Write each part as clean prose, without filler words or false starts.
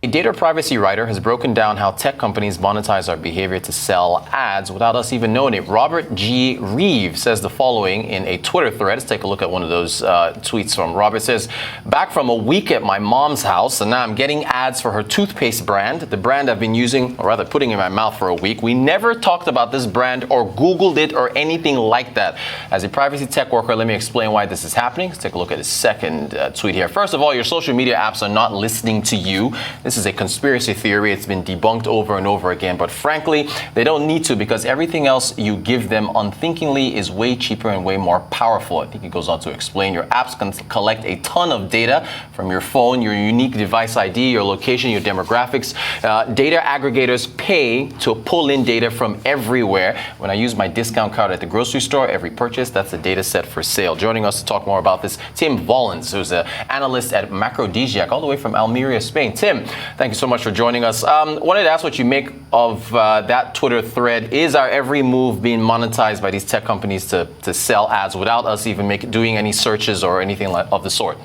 data privacy writer has broken down how tech companies monetize our behavior to sell ads without us even knowing it. Robert G. Reeve says the following in a Twitter thread. Let's take a look at one of those tweets from Robert. Says, back from a week at my mom's house, and now I'm getting ads for her toothpaste brand, the brand I've been using, or rather putting in my mouth for a week. We never talked about this brand or Googled it or anything like that. As a privacy tech worker, let me explain why this is happening. Let's take a look at his second tweet here. First of all, your social media apps are not listening to you. This is a conspiracy theory. It's been debunked over and over again. But frankly, they don't need to, because everything else you give them unthinkingly is way cheaper and way more powerful. I think he goes on to explain your apps can collect a ton of data from your phone, your unique device ID, your location, your demographics. Data aggregators pay to pull in data from everywhere. When I use my discount card at the grocery store, every purchase, that's the data set for sale. Joining us to talk more about this, Tim Vollans, who's an analyst at Macrodesiac, all the way from Almeria, Spain. Tim, thank you so much for joining us. Wanted to ask what you make of that Twitter thread. Is our every move being monetized by these tech companies to sell ads without us even doing any searches or anything of the sort?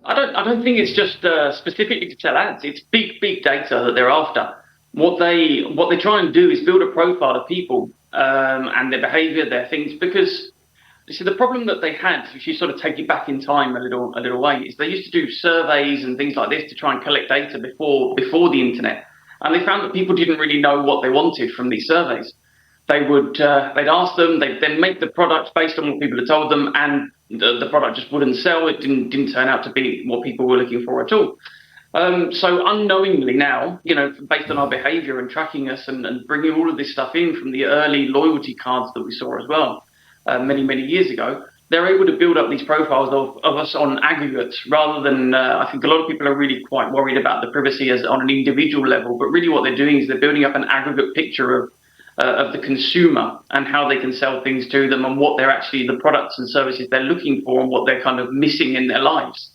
I don't think it's just specifically to sell ads. It's big data that they're after. What they try and do is build a profile of people and their behaviour, their things, because you see, the problem that they had, if you sort of take it back in time a little way, is they used to do surveys and things like this to try and collect data before the internet, and they found that people didn't really know what they wanted from these surveys. They'd ask them, they'd then make the product based on what people had told them, and the product just wouldn't sell. It didn't turn out to be what people were looking for at all. So unknowingly now, based on our behaviour and tracking us and bringing all of this stuff in from the early loyalty cards that we saw as well, many years ago, they're able to build up these profiles of us on aggregates rather than, I think a lot of people are really quite worried about the privacy as on an individual level, but really what they're doing is they're building up an aggregate picture of the consumer and how they can sell things to them and what they're actually, the products and services they're looking for and what they're kind of missing in their lives.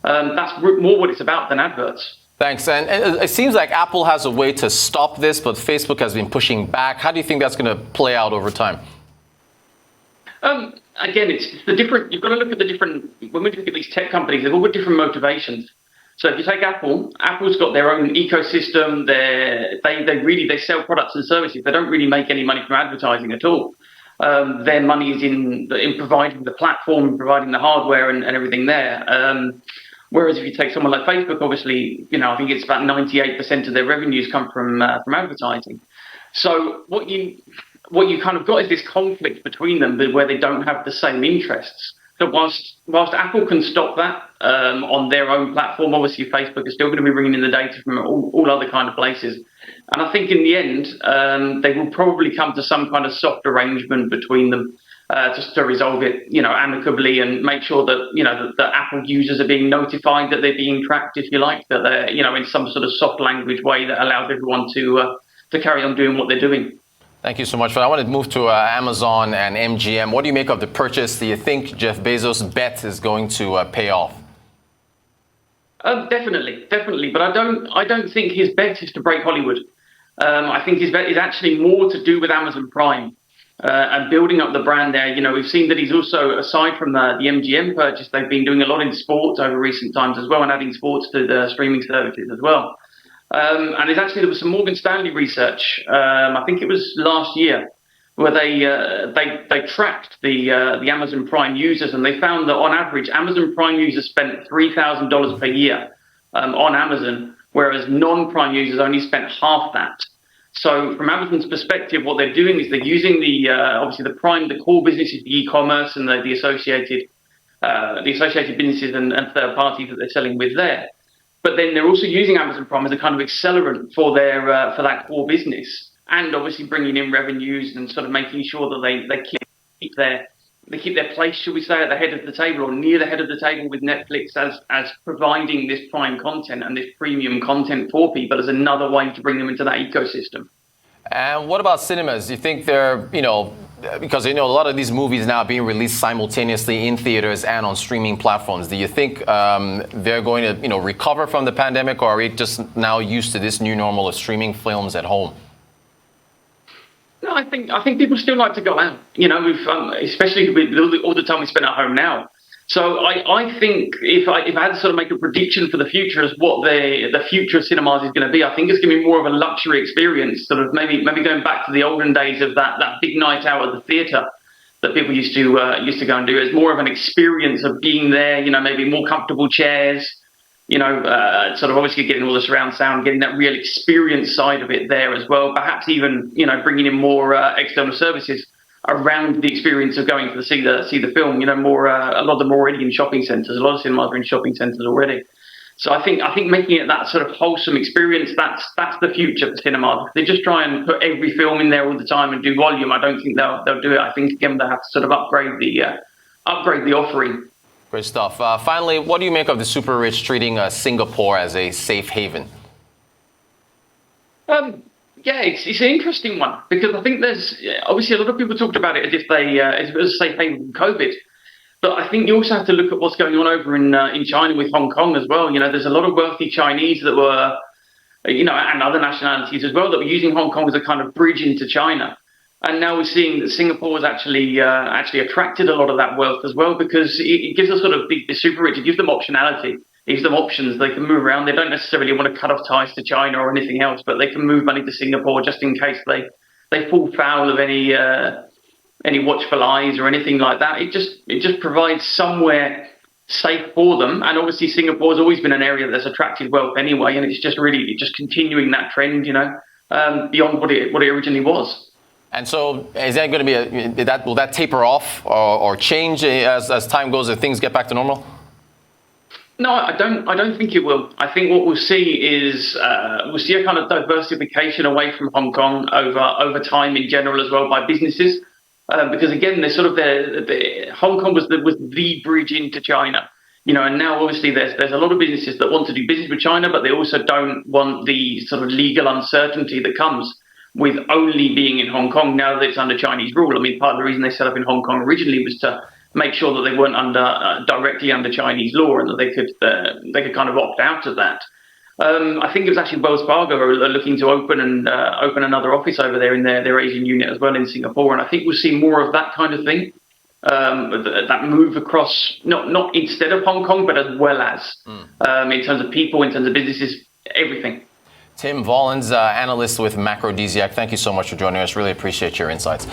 That's more what it's about than adverts. Thanks. And it seems like Apple has a way to stop this, but Facebook has been pushing back. How do you think that's going to play out over time? Again, it's the different. You've got to look at the different. When we look at these tech companies, they've all got different motivations. So if you take Apple, Apple's got their own ecosystem. They sell products and services. They don't really make any money from advertising at all. Their money is in providing the platform, providing the hardware and everything there. Whereas if you take someone like Facebook, obviously, I think it's about 98% of their revenues come from advertising. So what you kind of got is this conflict between them where they don't have the same interests. So whilst Apple can stop that on their own platform, obviously Facebook is still going to be bringing in the data from all other kind of places. And I think in the end, they will probably come to some kind of soft arrangement between them just to resolve it, amicably and make sure that, that Apple users are being notified that they're being tracked, if you like, that they're, in some sort of soft language way that allows everyone to carry on doing what they're doing. Thank you so much. I want to move to Amazon and MGM. What do you make of the purchase? Do you think Jeff Bezos' bet is going to pay off? Definitely. But I don't think his bet is to break Hollywood. I think his bet is actually more to do with Amazon Prime and building up the brand there. We've seen that he's also, aside from the MGM purchase, they've been doing a lot in sports over recent times as well and adding sports to the streaming services as well. And there was some Morgan Stanley research, I think it was last year, where they tracked the Amazon Prime users, and they found that on average, Amazon Prime users spent $3,000 per year on Amazon, whereas non-Prime users only spent half that. So from Amazon's perspective, what they're doing is they're using obviously the Prime, the core business is the e-commerce and the associated businesses and third parties that they're selling with there. But then they're also using Amazon Prime as a kind of accelerant for that core business, and obviously bringing in revenues and sort of making sure that they keep their place, shall we say, at the head of the table or near the head of the table with Netflix as providing this prime content and this premium content for people as another way to bring them into that ecosystem. And what about cinemas? Do you think they're, because a lot of these movies now are being released simultaneously in theaters and on streaming platforms. Do you think they're going to, recover from the pandemic, or are we just now used to this new normal of streaming films at home? No, I think people still like to go out. We've especially with all the time we spend at home now. So I think if I had to sort of make a prediction for the future as what the future of cinemas is going to be, I think it's going to be more of a luxury experience, sort of maybe going back to the olden days of that big night out at the theatre that people used to go and do. It's more of an experience of being there, maybe more comfortable chairs, sort of obviously getting all the surround sound, getting that real experience side of it there as well. Perhaps even, bringing in more external services around the experience of going to see the film. More a lot of them are already in shopping centres. A lot of cinemas are in shopping centres already. So I think making it that sort of wholesome experience, that's the future for cinemas. If they just try and put every film in there all the time and do volume, I don't think they'll do it. I think again they'll have to sort of upgrade the offering. Great stuff. Finally, what do you make of the super rich treating Singapore as a safe haven? Yeah, it's an interesting one because I think there's obviously a lot of people talked about it as if as a safe haven from COVID. But I think you also have to look at what's going on over in China with Hong Kong as well. There's a lot of wealthy Chinese that were, and other nationalities as well that were using Hong Kong as a kind of bridge into China. And now we're seeing that Singapore has actually attracted a lot of that wealth as well because it gives us sort of the super rich. It gives them optionality. It gives them options. They can move around. They don't necessarily want to cut off ties to China or anything else, but they can move money to Singapore just in case they fall foul of any watchful eyes or anything like that. It just provides somewhere safe for them. And obviously Singapore has always been an area that's attracted wealth anyway, and it's just continuing that trend, beyond what it originally was. And so, is that going to be will that taper off or change as time goes, if things get back to normal? No, I don't think it will. I think what we'll see is we'll see a kind of diversification away from Hong Kong over time in general as well by businesses, because again, there's sort of Hong Kong was the bridge into China, and now obviously there's a lot of businesses that want to do business with China, but they also don't want the sort of legal uncertainty that comes with only being in Hong Kong now that it's under Chinese rule. I mean, part of the reason they set up in Hong Kong originally was to make sure that they weren't directly under Chinese law and that they could kind of opt out of that. I think it was actually Wells Fargo who are looking to open another office over there in their Asian unit as well in Singapore, and I think we'll see more of that kind of thing. That move across, not instead of Hong Kong, but as well as in terms of people, in terms of businesses, everything. Tim Vollans, analyst with Macrodesiac, thank you so much for joining us. Really appreciate your insights.